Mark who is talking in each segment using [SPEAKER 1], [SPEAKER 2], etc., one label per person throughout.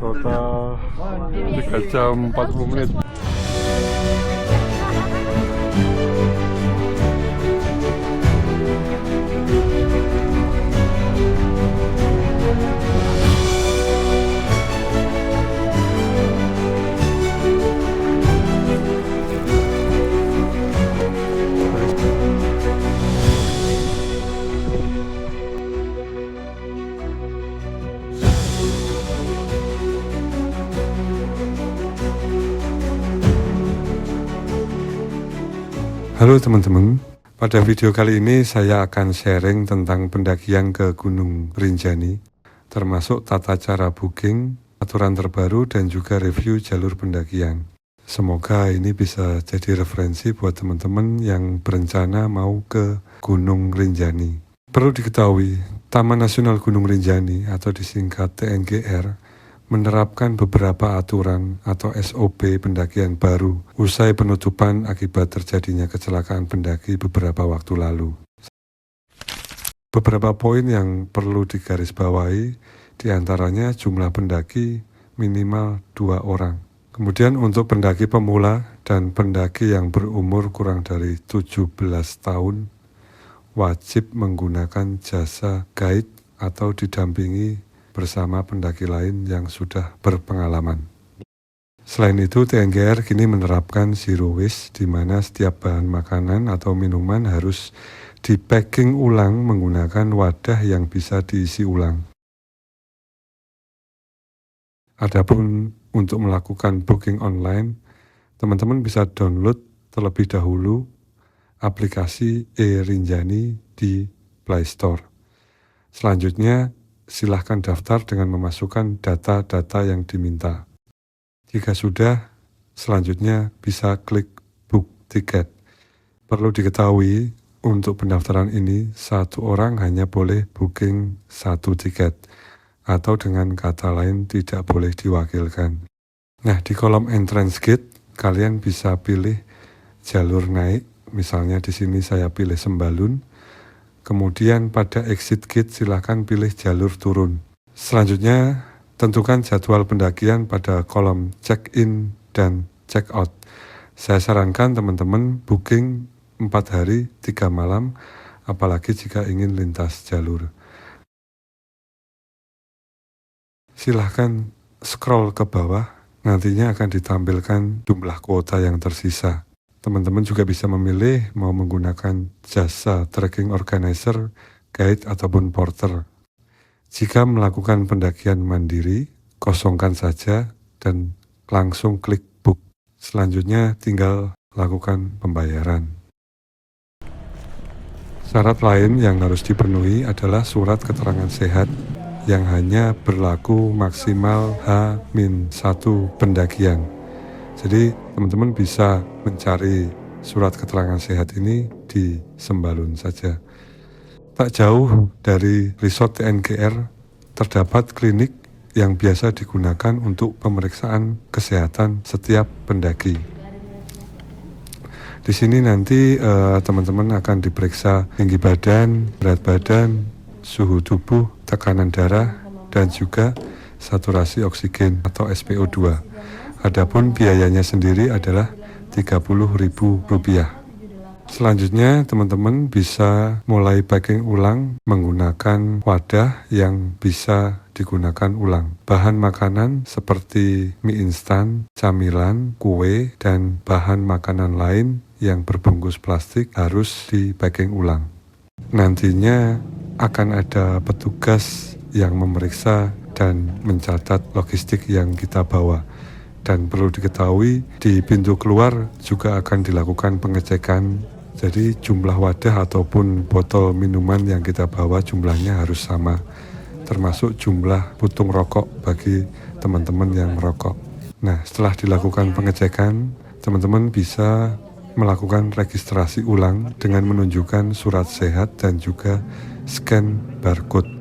[SPEAKER 1] kota 3 jam 40 menit. Halo teman-teman, pada video kali ini saya akan sharing tentang pendakian ke Gunung Rinjani, termasuk tata cara booking, aturan terbaru, dan juga review jalur pendakian. Semoga ini bisa jadi referensi buat teman-teman yang berencana mau ke Gunung Rinjani. Perlu diketahui, Taman Nasional Gunung Rinjani atau disingkat TNGR menerapkan beberapa aturan atau SOP pendakian baru usai penutupan akibat terjadinya kecelakaan pendaki beberapa waktu lalu. Beberapa poin yang perlu digarisbawahi, diantaranya jumlah pendaki minimal 2 orang. Kemudian untuk pendaki pemula dan pendaki yang berumur kurang dari 17 tahun, wajib menggunakan jasa guide atau didampingi bersama pendaki lain yang sudah berpengalaman. Selain itu, TNGR kini menerapkan zero waste, di mana setiap bahan makanan atau minuman harus di-packing ulang menggunakan wadah yang bisa diisi ulang. Adapun untuk melakukan booking online, teman-teman bisa download terlebih dahulu aplikasi e-Rinjani di Play Store. Selanjutnya, silahkan daftar dengan memasukkan data-data yang diminta. Jika sudah, selanjutnya bisa klik book tiket. Perlu diketahui, untuk pendaftaran ini, 1 orang hanya boleh booking 1 tiket, atau dengan kata lain tidak boleh diwakilkan. Nah, di kolom entrance gate, kalian bisa pilih jalur naik, misalnya di sini saya pilih Sembalun. Kemudian pada exit gate silakan pilih jalur turun. Selanjutnya tentukan jadwal pendakian pada kolom check-in dan check-out. Saya sarankan teman-teman booking 4 hari 3 malam, apalagi jika ingin lintas jalur. Silahkan scroll ke bawah, nantinya akan ditampilkan jumlah kuota yang tersisa. Teman-teman juga bisa memilih mau menggunakan jasa trekking organizer, guide, ataupun porter. Jika melakukan pendakian mandiri, kosongkan saja dan langsung klik book. Selanjutnya tinggal lakukan pembayaran. Syarat lain yang harus dipenuhi adalah surat keterangan sehat yang hanya berlaku maksimal H-1 pendakian. Jadi teman-teman bisa mencari surat keterangan sehat ini di Sembalun saja. Tak jauh dari resort TNGR terdapat klinik yang biasa digunakan untuk pemeriksaan kesehatan setiap pendaki. Di sini nanti teman-teman akan diperiksa tinggi badan, berat badan, suhu tubuh, tekanan darah, dan juga saturasi oksigen atau SpO2. Adapun biayanya sendiri adalah Rp30.000. Selanjutnya teman-teman bisa mulai packing ulang menggunakan wadah yang bisa digunakan ulang. Bahan makanan seperti mie instan, camilan, kue, dan bahan makanan lain yang berbungkus plastik harus di packing ulang. Nantinya akan ada petugas yang memeriksa dan mencatat logistik yang kita bawa. Dan perlu diketahui, di pintu keluar juga akan dilakukan pengecekan. Jadi jumlah wadah ataupun botol minuman yang kita bawa jumlahnya harus sama, termasuk jumlah putung rokok bagi teman-teman yang merokok. Nah, setelah dilakukan pengecekan, teman-teman bisa melakukan registrasi ulang dengan menunjukkan surat sehat dan juga scan barcode.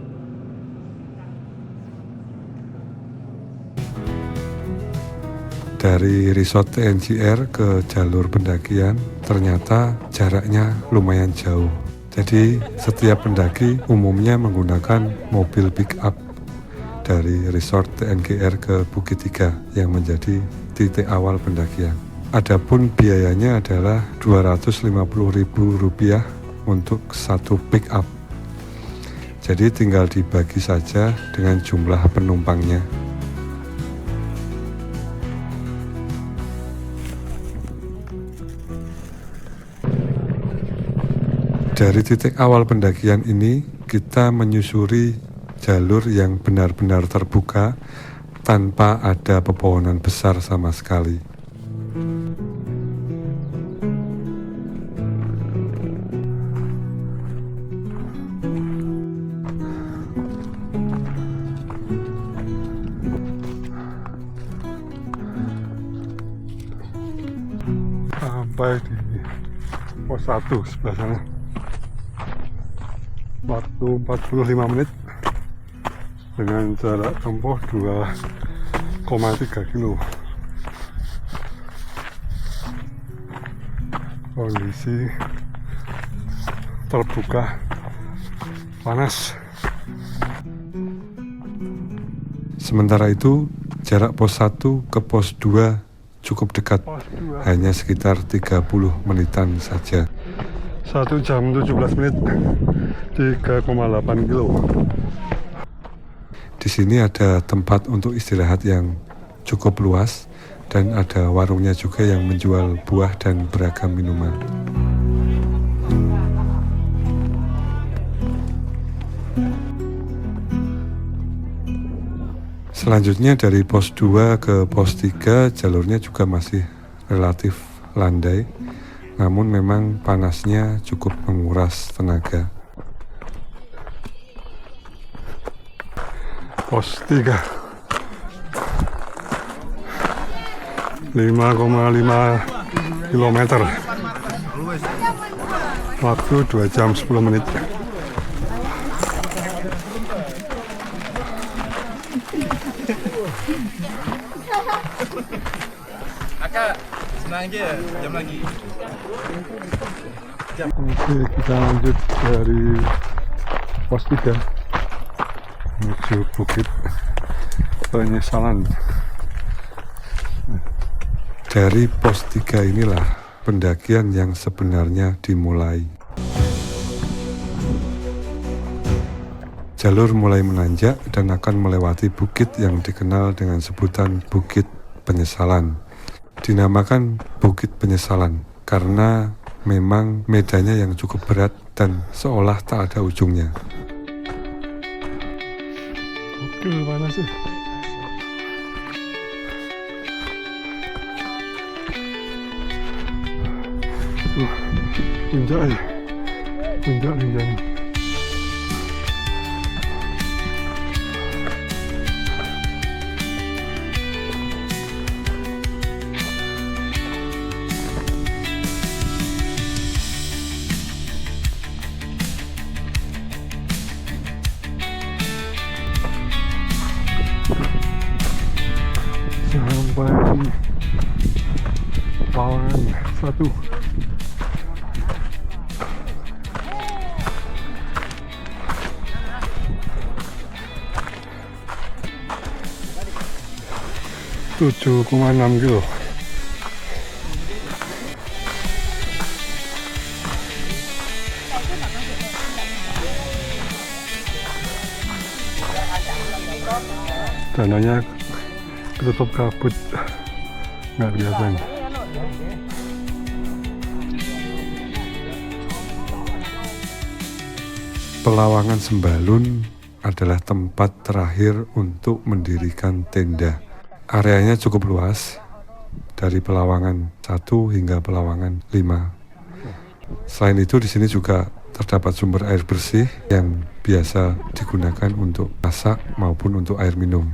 [SPEAKER 1] Dari resort TNGR ke jalur pendakian ternyata jaraknya lumayan jauh. Jadi setiap pendaki umumnya menggunakan mobil pick up dari resort TNGR ke Bukit Tiga yang menjadi titik awal pendakian. Adapun biayanya adalah Rp250.000 untuk satu pick up. Jadi tinggal dibagi saja dengan jumlah penumpangnya. Dari titik awal pendakian ini, kita menyusuri jalur yang benar-benar terbuka tanpa ada pepohonan besar sama sekali. Sampai di pos 1 sebelah sana. Waktu 45 menit dengan jarak tempuh 2,3 kilo. Kondisi terbuka, panas. Sementara itu, jarak pos 1 ke pos 2 cukup dekat, hanya sekitar 30 menitan saja. 1 jam 17 menit, 3,8 kilo. Di sini ada tempat untuk istirahat yang cukup luas dan ada warungnya juga yang menjual buah dan beragam minuman. Selanjutnya dari pos 2 ke pos 3 jalurnya juga masih relatif landai, namun memang panasnya cukup menguras tenaga. Pos 3 5,5 km, waktu 2 jam 10 menit.
[SPEAKER 2] Kakak, senang aja, jam lagi.
[SPEAKER 1] Oke, kita lanjut dari pos 3 menuju Bukit Penyesalan. Dari pos 3 inilah pendakian yang sebenarnya dimulai. Jalur mulai menanjak dan akan melewati bukit yang dikenal dengan sebutan Bukit Penyesalan. Dinamakan Bukit Penyesalan karena memang medannya yang cukup berat dan seolah tak ada ujungnya. Oke, panas sih. Puncak ya, puncak Rinjani. Sampai di Palawangan 1. Tujuh 7,6 kilo. Dananya ketutup kabut, nggak kelihatan. Pelawangan Sembalun adalah tempat terakhir untuk mendirikan tenda. Areanya cukup luas, dari Pelawangan 1 hingga Pelawangan 5. Selain itu di sini juga terdapat sumber air bersih yang biasa digunakan untuk masak maupun untuk air minum.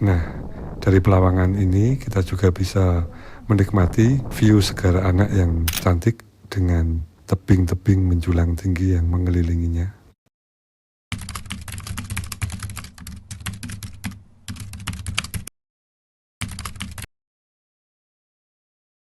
[SPEAKER 1] Nah, dari Pelawangan ini kita juga bisa menikmati view Segara Anak yang cantik dengan tebing-tebing menjulang tinggi yang mengelilinginya.